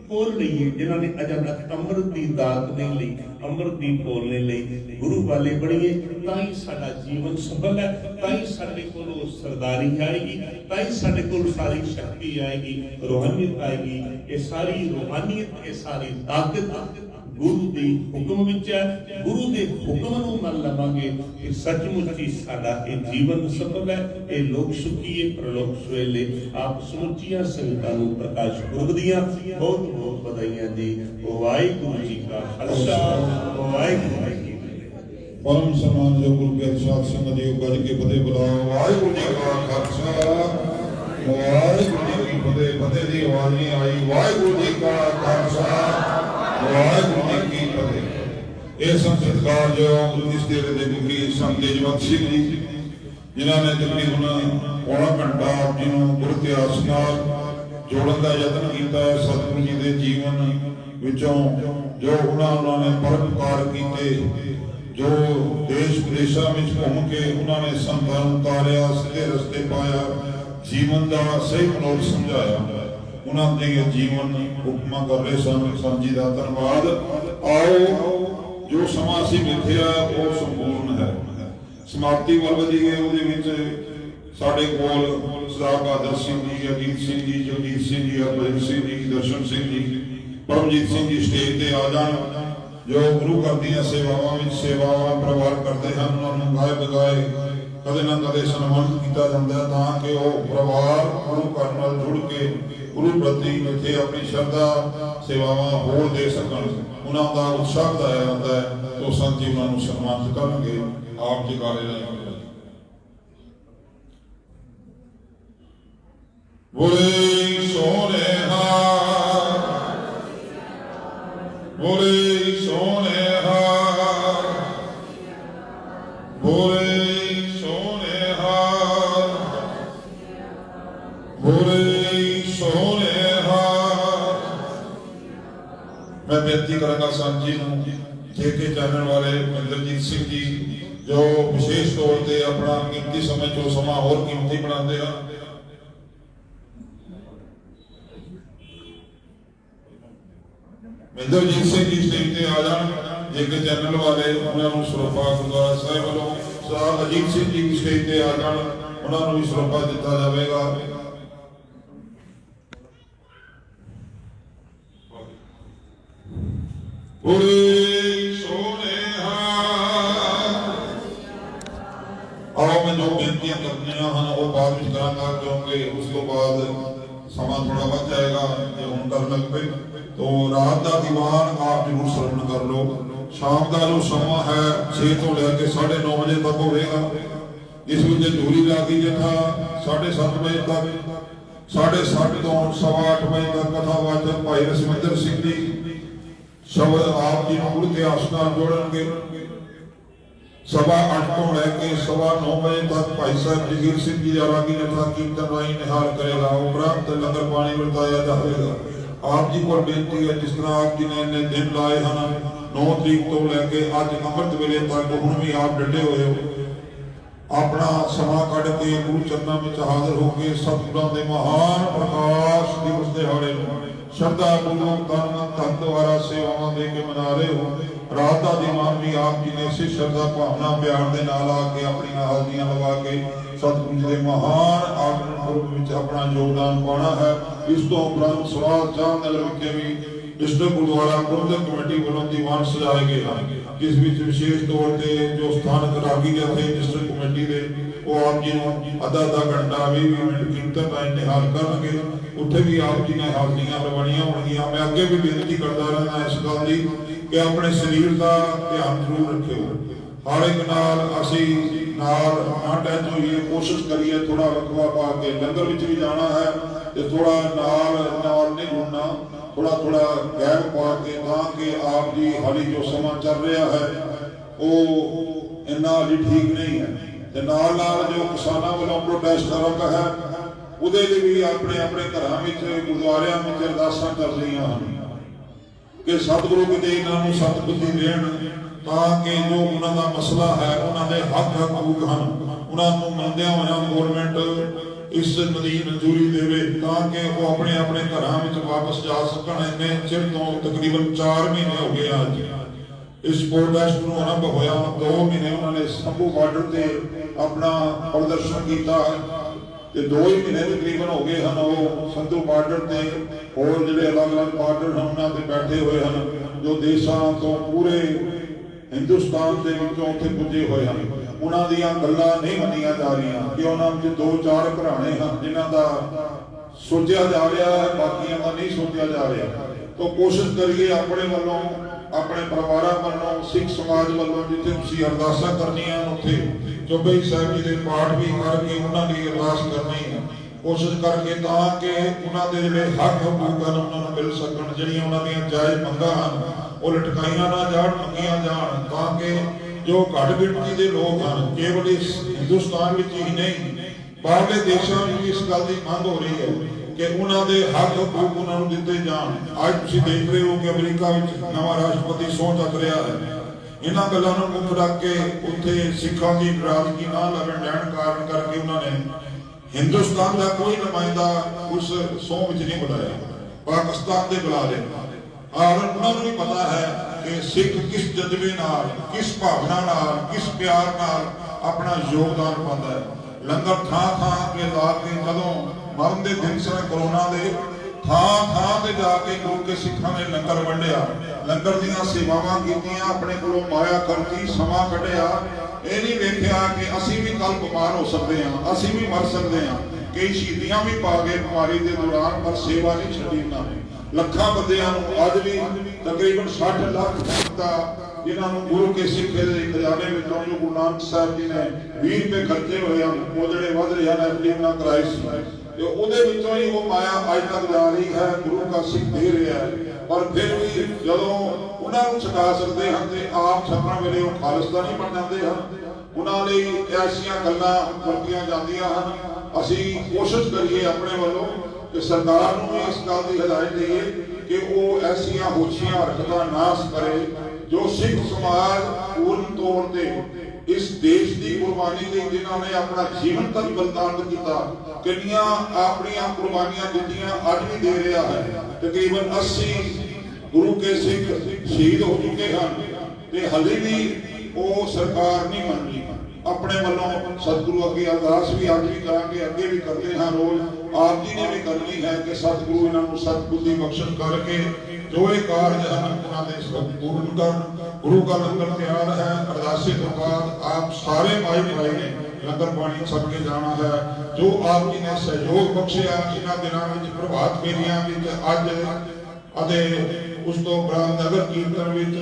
ਪੋਲ ਲਈਏ ਜਿਨ੍ਹਾਂ ਨੇ ਅਜੇ ਤੱਕ ਅੰਮ੍ਰਿਤ ਦੀ ਦਾਤ ਨਹੀਂ ਲਈ, ਅੰਮ੍ਰਿਤ ਦੀ ਪੋਲ ਨਹੀਂ ਲਈ। ਗੁਰੂ ਵਾਲੇ ਬਣੀਏ ਤਾਂ ਹੀ ਸਾਡਾ ਜੀਵਨ ਸਫਲ ਹੈ, ਤਾਂ ਹੀ ਸਾਡੇ ਕੋਲ ਉਹ ਸਰਦਾਰੀ ਆਏਗੀ, ਤਾਂ ਹੀ ਸਾਡੇ ਕੋਲ ਸਾਰੀ ਸ਼ਕਤੀ ਆਏਗੀ, ਰੂਹਾਨੀਅਤ ਆਏਗੀ। ਇਹ ਸਾਰੀ ਰੂਹਾਨੀਅਤ, ਇਹ ਸਾਰੀ ਤਾਕਤ ਗੁਰੂ ਦੇ ਹੁਕਮ ਵਿੱਚ ਹੈ। ਗੁਰੂ ਦੇ ਹੁਕਮ ਨੂੰ ਮੰਨ ਲਵਾਂਗੇ ਕਿ ਸੱਚਮੁੱਚ ਹੀ ਸਾਡਾ ਇਹ ਜੀਵਨ ਸਫਲ ਹੈ। ਇਹ ਲੋਕ ਸੁਖੀਏ ਪ੍ਰਲੋਕ ਸੁਹੇਲੇ। ਆਪ ਸਮੁੱਚੀਆਂ ਸੰਗਤਾਂ ਨੂੰ ਪ੍ਰਕਾਸ਼ ਪੁਰਬ ਦੀਆਂ ਬਹੁਤ ਬਹੁਤ ਵਧਾਈਆਂ ਜੀ। ਵਾਹਿਗੁਰੂ ਜੀ ਕਾ ਖਾਲਸਾ, ਵਾਹਿਗੁਰੂ ਜੀ ਕੀ ਫਤਿਹ। परम सम्मान जो गुरु के साथ संगत योग गज के फतेह बुलाओ। वाहिगुरू जी का खालसा, वाहिगुरू जी की फतेह। फतेह दी आवाज नहीं आई। वाहिगुरू जी का खालसा, वाहिगुरू जी की फतेह। ये संस्कार जो इस डेरे के मुखी संत तेजवंत सिंह जी जिन्हों ने तकरीबन पौना घंटा आप जी गुरु इतिहास नाल जोड़न का यत्न किया। सतगुरु जी के जीवन विचों जो उन्होंने परोपकार किए, जो देश विदेशों में घूम के उन्होंने संतां नूं उतारिया, सीधे रस्ते पाया, जीवन का सही मनोरथ समझाया। उन्होंने जीवन हुक्म कर रहे संत जी का धन्यवाद। आओ जो समा असीं मिथ्या वो संपूर्ण है। समाप्ति वल वधीए साडे कोल सरदार बहादुर सिंह जी, अजीत सिंह जी, जगजीत सिंह जी, हरभजन सिंह जी, दर्शन सिंह जी, परमजीत सिंह जी स्टेज पे आ जाण। जो गुरु घर ਦੀਆਂ ਸੇਵਾਵਾਂ ਵਿੱਚ ਸੇਵਾਵਾਂ ਪਰਿਵਾਰ ਕਰਦੇ ਹਨ, ਉਹਨਾਂ ਨੂੰ ਗਾਏ ਬਗਾਏ ਕਦੇ ਨਾ ਕਦੇ ਸਨਮਾਨਿਤ ਕੀਤਾ ਜਾਂਦਾ ਤਾਂ ਕਿ ਉਹ ਪਰਿਵਾਰ ਗੁਰੂ ਘਰ ਨਾਲ ਜੁੜ ਕੇ ਗੁਰੂ ਪ੍ਰਤੀ ਇੱਥੇ ਆਪਣੀ ਸ਼ਰਧਾ ਸੇਵਾਵਾਂ ਹੋਰ ਦੇ ਸਕਣ। ਉਹਨਾਂ ਦਾ ਉਤਸ਼ਾਹ ਵਧਾਇਆ ਜਾਂਦਾ ਹੈ। तो संत जी उन्होंने सन्मानित करनगे। आप जयकारे लाएंगे। बोले सोने बोले सोने बोले सोने बोले सोने। मैं बेनती करूंगा संत जी जेके चैनल वाले इंद्रजीत सिंह जी जो विशेष तौर पर अपना कीमती समय जो समा और कीमती बनाते हैं। इंद्रजीत सिंह जी स्टेज पे आ जान। जेके चैनल वाले उन्होंने सरੋਪਾ गुरुद्वारा साहिब वालों सरदार अजीत सिंह जी स्टेज पे आ जान, उन्होंने भी सरੋਪਾ दिता जाएगा। आओ मैं जो बेनतियां करनी हैं वो बाद में करांगा क्योंकि उस तो बाद समा थोड़ा बच जाएगा। जो हम कर लग पे तो रात का दीवान आप जरूर श्रवण कर लो। शाम का जो समा है 6 तो लेकर 9:30 बजे तक होगा। इस विच दूरी लागी जथा 7:30 बजे तक, 7:30 तो 8:15 बजे तक कथावाचक भाई रसविंदर सिंह जी शब्द आप जी गुरु इतिहास नाल जोड़नगे। 8:15 तो लैके 9:15 बजे तक भाई साहब जगीर सिंह जी रागी जथा कीर्तन राही निहाल करेगा। उपरांत लंगर पानी वरताया जाएगा। आप जी को बेनती है जिस तरह आप जी ने इन्ने दिन लाए हैं 9 तरीक तो लैके अज अमृत वेले तक हुण भी आप डटे हुए हो, अपना समा कढ़ के गुरु चरणों में हाजिर होकर सतगुरां दे महान प्रकाश दिवस दिहाड़े श्रद्धा पूर्वक तन मन धन द्वारा सेवावां दे के मना रहे हो। रात का दीवान भी आप जी ने इसी श्रद्धा भावना प्यार के नाल आके अपनी हाजिरियां लगा के सतगुरु जी के महान आगमन पुरब विच अपना योगदान पाना है। इस तो उपरांत सवाल चांद नगर विखे भी डिस्ट्रिक्ट गुरुद्वारा प्रबंधक कमेटी वालों दीवान सजाए गए हैं, जिस विच विशेष तौर पर जो स्थानक रागी जथे डिस्ट्रिक्ट कमेटी के वो आप जी आधा घंटा 20 मिनट कीर्तन राही निहाल करनगे। उत्थे भी आप जी ने हाजिरियां लवाणियां होणगियां। मैं अगे भी बेनती करता रहना इस गल की कि अपने शरीर का ध्यान जरूर रखियो। हर एक नाल असी नाल ना टच होइए, कोशिश करिए थोड़ा वकवा पा के लंगर विच भी जाना है तो थोड़ा नाल नहीं जुड़ना, थोड़ा थोड़ा गैप पा के ताकि आप जी हाली जो समा चल रहा है वो इन्ना हाली ठीक नहीं है। ते नाल नाल जो किसानों वालों प्रोटेस्ट आरंभ है उहदे लिए भी अपने अपने घरां विच गुरुद्वारियां विच अरदासां चल रही हैं। ਕਿ ਸਤਿਗੁਰੂ ਕਿਤੇ ਇਹਨਾਂ ਨੂੰ ਸਤਿਬੁੱਧੀ ਦੇਣ ਤਾਂ ਕਿ ਜੋ ਉਹਨਾਂ ਦਾ ਮਸਲਾ ਹੈ, ਉਹਨਾਂ ਦੇ ਹੱਕ ਹਕੂਕ ਹਨ, ਉਹਨਾਂ ਨੂੰ ਮੰਨਦਿਆਂ ਹੋਇਆਂ ਗੌਰਮੈਂਟ ਇਸ ਦੀ ਮਨਜ਼ੂਰੀ ਦੇਵੇ ਤਾਂ ਕਿ ਉਹ ਆਪਣੇ ਆਪਣੇ ਘਰਾਂ ਵਿੱਚ ਵਾਪਸ ਜਾ ਸਕਣ। ਇੰਨੇ ਚਿਰ ਤੋਂ ਤਕਰੀਬਨ 4 ਮਹੀਨੇ ਹੋ ਗਏ ਅੱਜ ਇਸ ਪ੍ਰੋਟੈਸਟ ਨੂੰ ਆਰੰਭ ਹੋਇਆ। 2 ਮਹੀਨੇ ਉਹਨਾਂ ਨੇ ਸੰਭੂ ਬਾਰਡਰ ਤੇ ਆਪਣਾ ਪ੍ਰਦਰਸ਼ਨ ਕੀਤਾ ਤੇ 2 ਹੀ ਮਹੀਨੇ ਤਕਰੀਬਨ ਹੋ ਗਏ ਹਨ ਉਹ ਸੰਧੂ ਬਾਰਡਰ ਤੇ ਹੋਰ ਜਿਹੜੇ ਅਲੱਗ-ਅਲੱਗ ਬਾਰਡਰ ਹਨ ਉਹਨਾਂ ਤੇ ਬੈਠੇ ਹੋਏ ਹਨ, ਜੋ ਦੇਸ਼ਾਂ ਤੋਂ ਪੂਰੇ ਹਿੰਦੁਸਤਾਨ ਦੇ ਵਿੱਚੋਂ ਉੱਥੇ ਪੁੱਜੇ ਹੋਏ ਹਨ। ਉਹਨਾਂ ਦੀਆਂ ਗੱਲਾਂ ਨਹੀਂ ਮੰਨੀਆਂ ਜਾ ਰਹੀਆਂ ਕਿ ਉਹਨਾਂ ਵਿੱਚ 2-4 ਘਰਾਣੇ ਹਨ ਜਿਨ੍ਹਾਂ ਦਾ ਸੋਚਿਆ ਜਾ ਰਿਹਾ ਹੈ, ਬਾਕੀਆਂ ਦਾ ਨਹੀਂ ਸੋਚਿਆ ਜਾ ਰਿਹਾ। ਤਾਂ ਕੋਸ਼ਿਸ਼ ਕਰੀਏ ਆਪਣੇ ਵੱਲੋਂ, ਆਪਣੇ ਪਰਿਵਾਰਾਂ ਵੱਲੋਂ, ਸਿੱਖ ਸਮਾਜ ਵੱਲੋਂ ਜਿੱਥੇ ਤੁਸੀਂ ਅਰਦਾਸਾਂ ਕਰਨੀਆਂ ਉੱਥੇ ਚੌਬਈ ਸਾਹਿਬ ਜੀ ਦੇ ਪਾਠ ਵੀ ਕਰਕੇ ਉਹਨਾਂ ਲਈ ਅਰਦਾਸ ਕਰਨੀ ਹੈ, ਕੋਸ਼ਿਸ਼ ਕਰਕੇ ਤਾਂ ਕਿ ਉਹਨਾਂ ਦੇ ਜਿਹੜੇ ਹੱਕ ਹਕੂਕ ਹਨ ਉਹਨਾਂ ਨੂੰ ਮਿਲ ਸਕਣ। ਜਿਹੜੀਆਂ ਉਹਨਾਂ ਦੀਆਂ ਜਾਇਜ਼ ਮੰਗਾਂ ਹਨ ਉਹ ਲਟਕਾਈਆਂ ਨਾ ਜਾਣ, ਮੰਗੀਆਂ ਜਾਣ ਤਾਂ ਕਿ ਜੋ ਘੱਟ ਗਿਣਤੀ ਦੇ ਲੋਕ ਹਨ, ਕੇਵਲ ਇਸ ਹਿੰਦੁਸਤਾਨ ਵਿੱਚ ਹੀ ਨਹੀਂ ਬਾਹਰਲੇ ਦੇਸ਼ਾਂ ਵਿੱਚ ਇਸ ਗੱਲ ਦੀ ਮੰਗ ਹੋ ਰਹੀ ਹੈ ਕਿ ਉਹਨਾਂ ਦੇ ਹੱਕ ਹਕੂਕ ਉਹਨਾਂ ਨੂੰ ਦਿੱਤੇ ਜਾਣ। ਅੱਜ ਤੁਸੀਂ ਦੇਖ ਰਹੇ ਹੋ ਕਿ ਅਮਰੀਕਾ ਵਿੱਚ ਨਵਾਂ ਰਾਸ਼ਟਰਪਤੀ ਸਹੁੰ ਚੱਕ ਰਿਹਾ ਹੈ। ਇਹਨਾਂ ਗੱਲਾਂ ਨੂੰ ਮੁੱਖ ਰੱਖ ਕੇ ਉੱਥੇ ਸਿੱਖਾਂ ਦੀ ਨਾਰਾਜ਼ਗੀ ਨਾ ਲੈਣ ਕਾਰਨ ਕਰਕੇ ਉਹਨਾਂ ਨੇ ਹਿੰਦੁਸਤਾਨ ਦਾ ਕੋਈ ਨੁਮਾਇੰਦਾ ਉਸ ਸਹੁੰ ਵਿੱਚ ਨਹੀਂ ਬੁਲਾਇਆ, ਪਾਕਿਸਤਾਨ ਦੇ ਬੁਲਾ ਲਏ। ਔਰ ਉਹਨਾਂ ਨੂੰ ਵੀ ਪਤਾ ਹੈ ਕਿ ਸਿੱਖ ਕਿਸ ਜਜ਼ਬੇ ਨਾਲ, ਕਿਸ ਭਾਵਨਾ ਨਾਲ, ਕਿਸ ਪਿਆਰ ਨਾਲ ਆਪਣਾ ਯੋਗਦਾਨ ਪਾਉਂਦਾ ਹੈ। ਲੰਗਰ ਥਾਂ ਤੇ ਲਾ ਕੇ ਜਦੋਂ ਮਰਨ ਦੇ ਦਿਨ ਸਨ ਕਰੋਨਾ ਦੇ, ਥਾਂ ਤੇ ਜਾ ਕੇ ਗੁਰੂ ਕੇ ਸਿੱਖਾਂ ਨੇ ਲੰਗਰ ਵੰਡਿਆ, ਲੰਗਰ ਦੀਆਂ ਸੇਵਾਵਾਂ ਕੀਤੀਆਂ, ਆਪਣੇ ਕੋਲੋਂ ਮਾਇਆ ਖਰਚੀ, ਸਮਾਂ ਕੱਢਿਆ। ਇਹ ਨਹੀਂ ਵੇਖਿਆ ਕਿ ਅਸੀਂ ਵੀ ਕੱਲ ਬਿਮਾਰ ਹੋ ਸਕਦੇ ਹਾਂ, ਅਸੀਂ ਵੀ ਮਰ ਸਕਦੇ ਹਾਂ। ਕਈ ਸ਼ਹੀਦੀਆਂ ਵੀ ਪਾ ਗਏ ਬਿਮਾਰੀ ਦੇ ਦੌਰਾਨ, ਪਰ ਸੇਵਾ ਨਹੀਂ ਛੱਡੀ ਉਹਨਾਂ ਨੇ। ਲੱਖਾਂ ਬੰਦਿਆਂ ਨੂੰ ਅੱਜ ਵੀ ਤਕਰੀਬਨ 60 ਲੱਖ ਦਾ ਜਿਨ੍ਹਾਂ ਨੂੰ ਗੁਰੂ ਕੇ ਸਿੱਖੇ ਦੇ ਖਜ਼ਾਨੇ ਵਿੱਚੋਂ ਜੋ ਗੁਰੂ ਨਾਨਕ ਸਾਹਿਬ ਜੀ ਨੇ 20 ਰੁਪਏ ਖਰਚੇ ਹੋਏ ਹਨ, ਉਹ ਜਿਹੜੇ ਵਧ ਰਹੇ ਹਨ ਐਫਡੀ ਨਾਲ ਕਰਾਈ ਸੀ ਤੇ ਉਹਦੇ ਵਿੱਚੋਂ ਹੀ ਉਹ ਮਾਇਆ ਅੱਜ ਤੱਕ ਜਾ ਰਹੀ ਹੈ, ਗੁਰੂ ਦਾ ਸਿੱਖ ਦੇ ਰਿਹਾ ਹੈ। ਪਰ ਫਿਰ ਵੀ ਜਦੋਂ ਉਹਨਾਂ ਨੂੰ ਛਕਾ ਸਕਦੇ ਹਨ ਤੇ ਆਪ ਛਕਣ ਵੇਲੇ ਉਹ ਖਾਲਿਸਤਾਨੀ ਬਣ ਜਾਂਦੇ ਹਨ। ਉਹਨਾਂ ਲਈ ਐਸੀਆਂ ਗੱਲਾਂ ਵਰਤੀਆਂ ਜਾਂਦੀਆਂ ਹਨ। ਅਸੀਂ ਕੋਸ਼ਿਸ਼ ਕਰੀਏ ਆਪਣੇ ਵੱਲੋਂ ਕਿ ਸਰਕਾਰ ਨੂੰ ਵੀ ਇਸ ਗੱਲ ਦੀ ਹਦਾਇਤ ਦੇਈਏ ਕਿ ਉਹ ਐਸੀਆਂ ਹੋਸ਼ੀਆਂ ਹਰਕਤਾਂ ਨਾ ਕਰੇ ਜੋ ਸਿੱਖ ਸਮਾਜ ਪੂਰਨ ਤੌਰ ਤੇ ਇਸ ਦੇਸ਼ ਦੀ ਕੁਰਬਾਨੀ ਲਈ ਜਿਨ੍ਹਾਂ ਨੇ ਆਪਣਾ ਜੀਵਨ ਤੱਕ ਬਲੀਦਾਨ ਕੀਤਾ, ਕਿੰਨੀਆਂ ਆਪਣੀਆਂ ਕੁਰਬਾਨੀਆਂ ਦਿੱਤੀਆਂ, ਅੱਜ ਵੀ ਦੇ ਰਿਹਾ ਹੈ। ਤਕਰੀਬਨ 80 ਗੁਰੂ ਕੇ ਸਿੱਖ ਸ਼ਹੀਦ ਹੋ ਚੁੱਕੇ ਹਨ ਤੇ ਹਲੇ ਵੀ ਉਹ ਸਰਕਾਰ ਨਹੀਂ ਮੰਨ ਰਹੀ। ਆਪਣੇ ਵੱਲੋਂ ਸਤਿਗੁਰੂ ਅੱਗੇ ਅਰਦਾਸ ਵੀ ਅੱਜ ਵੀ ਕਰਾਂਗੇ, ਅੱਗੇ ਵੀ ਕਰਦੇ ਹਾਂ ਰੋਜ਼। ਆਪ ਜੀ ਨੇ ਵੀ ਕਰਨੀ ਹੈ ਕਿ ਸਤਿਗੁਰੂ ਇਹਨਾਂ ਨੂੰ ਸਤਿਬੁੱਧੀ ਬਖਸ਼ਣ ਕਰਕੇ ਜੋ ਇਹ ਕਾਰਜ ਹਨ ਉਹਨਾਂ ਦੇ ਪੂਰਨ ਕਰਨ। ਗੁਰੂ ਦਾ ਲੰਗਰ ਤਿਆਰ ਹੈ। ਅਰਦਾਸੇ ਤੋਂ ਬਾਅਦ ਆਪ ਸਾਰੇ ਭਾਈ ਨੇ ਲੰਗਰ ਪਾਣੀ ਛਕ ਕੇ ਜਾਣਾ ਹੈ। ਜੋ ਆਪ ਜੀ ਨੇ ਸਹਿਯੋਗ ਬਖਸ਼ਿਆ ਇਹਨਾਂ ਦਿਨਾਂ ਵਿੱਚ ਪ੍ਰਭਾਤ ਫੇਰੀਆਂ ਵਿੱਚ ਅੱਜ ਅਤੇ ਉਸ ਤੋਂ ਉਪਰੰਤ ਨਗਰ ਕੀਰਤਨ ਵਿੱਚ,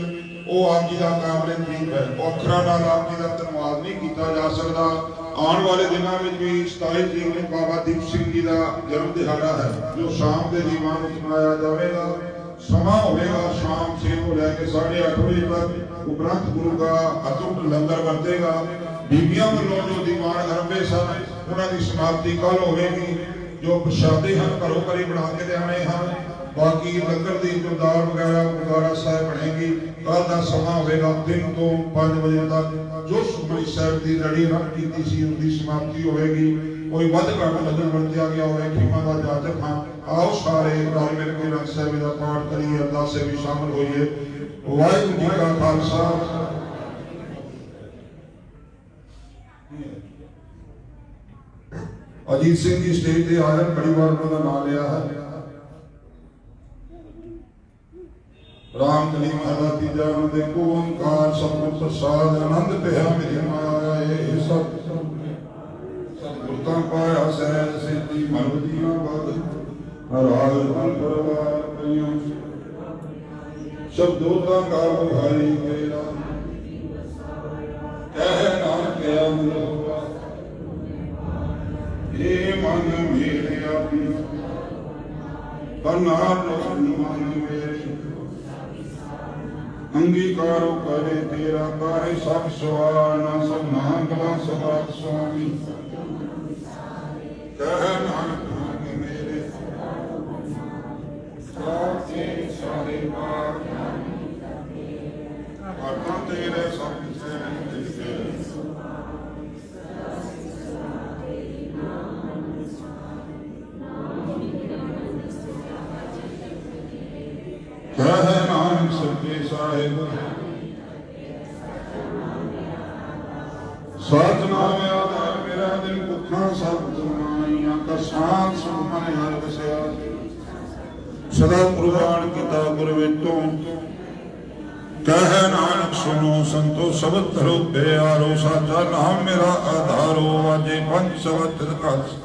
ਉਹ ਆਪ ਜੀ ਦਾ ਕਾਬਲੇ ਤਾਰੀਫ ਹੈ। ਅੱਖਰਾਂ ਨਾਲ ਆਪ ਜੀ ਦਾ ਧੰਨਵਾਦ ਨਹੀਂ ਕੀਤਾ ਜਾ ਸਕਦਾ। ਆਉਣ ਵਾਲੇ ਦਿਨਾਂ ਵਿੱਚ ਵੀ 27 ਤਰੀਕ ਨੂੰ ਬਾਬਾ ਦੀਪ ਸਿੰਘ ਜੀ ਦਾ ਜਨਮ ਦਿਹਾੜਾ ਹੈ ਜੋ ਸ਼ਾਮ ਦੇ ਦੀਵਾਨ ਵਿੱਚ ਮਨਾਇਆ ਜਾਵੇਗਾ। ਸਮਾਂ ਹੋਵੇਗਾ ਸ਼ਾਮ 6 ਤੋਂ ਲੈ ਕੇ 8:30 ਵਜੇ ਤੱਕ। ਉਪਰੰਤ ਗੁਰੂ ਦਾ ਅਤੁੱਟ ਲੰਗਰ ਵਰਤੇਗਾ। ਬੀਬੀਆਂ ਵੱਲੋਂ ਜੋ ਦੀਵਾਨ ਅਰੰਭੇ ਸਨ ਉਹਨਾਂ ਦੀ ਸਮਾਪਤੀ ਕੱਲ ਹੋਵੇਗੀ। ਜੋ ਪ੍ਰਸ਼ਾਦੇ ਹਨ ਘਰੋਂ ਘਰੀ ਬਣਾ ਕੇ ਲਿਆਉਣੇ ਹਨ। ਬਾਕੀ ਲੰਗਰ ਦੀ ਜੋ ਦਾਲ ਵਗੈਰਾ ਗੁਰਦੁਆਰਾ ਸਾਹਿਬ ਬਣੇਗੀ। ਕੱਲ ਦਾ ਸਮਾਂ ਹੋਵੇਗਾ 3 ਤੋਂ 5 ਵਜੇ ਤੱਕ। ਜੋ ਸੁਖਮਨੀ ਸਾਹਿਬ ਦੀ ਲੜੀ ਰੱਖ ਕੀਤੀ ਸੀ ਉਸ ਦੀ ਸਮਾਪਤੀ ਹੋਵੇਗੀ। ਕੋਈ ਵੱਧ ਘੱਟ ਲੰਗਰ ਵਰਤਿਆ ਗਿਆ ਹੋਵੇ ਖਿਮਾ ਦਾ ਜਾਚਕ ਹਾਂ। ਆਓ ਸਾਰੇ ਰਲ ਮਿਲ ਕੇ ਗ੍ਰੰਥ ਸਾਹਿਬ ਦਾ ਪਾਠ ਕਰੀਏ, ਅਰਦਾਸੇ ਵੀ ਸ਼ਾਮਲ ਹੋਈਏ। ਵਾਹਿਗੁਰੂ ਜੀ ਕਾ ਖਾਲਸਾ। ਅਜੀਤ ਸਿੰਘ ਜੀ ਸਟੇਜ ਤੇ ਆਏ, ਬੜੀ ਵਾਰ ਉਹਨਾਂ ਦਾ ਨਾਮ ਲਿਆ ਹੈ। ਰਾਮ ਕਲੀ ਮਹਲਾ ਤੀਜਾ। ਦੇਖੋ ਓੰਕਾਰ ਸਤਿਗੁਰ ਪ੍ਰਸਾਦ ਆਨੰਦ ਪਿਆ ਮੇਰੀ ਮਾਇਆ। ਇਹ ਸਭ ਸਤਿਗੁਰ ਤਾਂ ਪਾਇਆ ਸਹਿਜ ਸਿੱਧੀ ਮਨ ਦੀਆਂ ਬਦ ਰਾਗ ਰਤਨ ਪਰਵਾਰ ਕਈਆਂ ਸ਼ਬਦੋ ਤਾਂ ਗਾਵ ਹਰੀ ਮੇਰਾ ਕਹਿ ਨਾਨਕ ਅਮਲੋਆ। ਇਹ ਮਨ ਮੇਰੇ ਆਪੀ ਕਰਨਾ ਲੋਕ ਮਨ ਮੇਰੇ ਅੰਗੀਕਾਰੋ ਕਰੇ ਤੇਰਾ ਕਾਰੇ ਸਭ ਸਵਾਰ ਨਾ ਸਭ ਨਾਮ ਸਦਾ ਸੁਆਮੀ। ਕਹਿ ਨਾਨਕ ਮੇਰੇ ਸਾਚੇ ਸਾਰੇ ਪਾਰ ਆਤਮਾ ਤੇਰੇ ਸਭ ਕਿਸੇ ਨਹੀਂ ਦਿਸਦੇ ਕਹਿ ਨਾਨਕ ਸੱਚੇ ਸਾਹਿਬ ਸਤਿਨਾਮ ਆਧਾਰ ਮੇਰਾ ਦਿਲ ਦੁੱਖਾਂ ਸਭ ਤੁਮਾਈਆਂ ਕਾ ਸ਼ਾਂਤ ਸੁਖ ਮਨ ਹਰ ਵਸਿਆ ਸਦਾ ਕੁਰਬਾਨ ਕੀਤਾ ਗੁਰ ਵਿੱਚੋਂ ਕਹਿ ਨਾਨਕ ਸੁਨੋ ਸੰਤੋ ਸਬਦ ਧਰੋ ਪਿਆਰੋ ਸਾਚਾ ਨਾਮ ਮੇਰਾ ਆਧਾਰੋ ਵਾਜੇ ਪੰਜ ਸਵਤਰ ਕਸ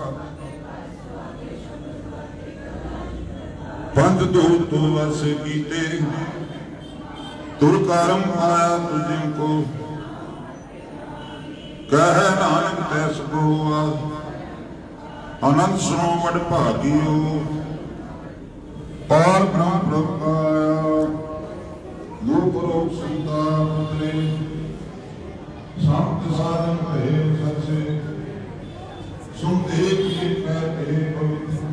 ਪੰਜ ਦੂਤ ਤੂ ਵਸ ਕੀਤੇ ਤੁਰ ਕਰਮ ਆਇਆ ਤੁਝੇ ਕੋ ਕਹਿ ਨਾਨਕ ਤੈਸ ਕੋ ਅਨੰਦ ਸੁਨੋ ਵਡ ਭਾਗਿਓ ਪਾਰ ਬ੍ਰਹਮ ਪ੍ਰਭ ਆਇਆ ਗੁਰੂ ਸੰਤਾ ਪੁੱਤਰੇ ਸੰਤ ਸਾਧਨ ਭਏ ਸੱਚੇ ਸੁਣਦੇ ਕੀ ਕਹਿ ਪਵਿੱਤਰ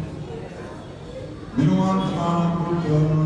ਬਿਨੁ ਅੰਤ ਨਾਮ ਗੁਰੂ ਚਰਨ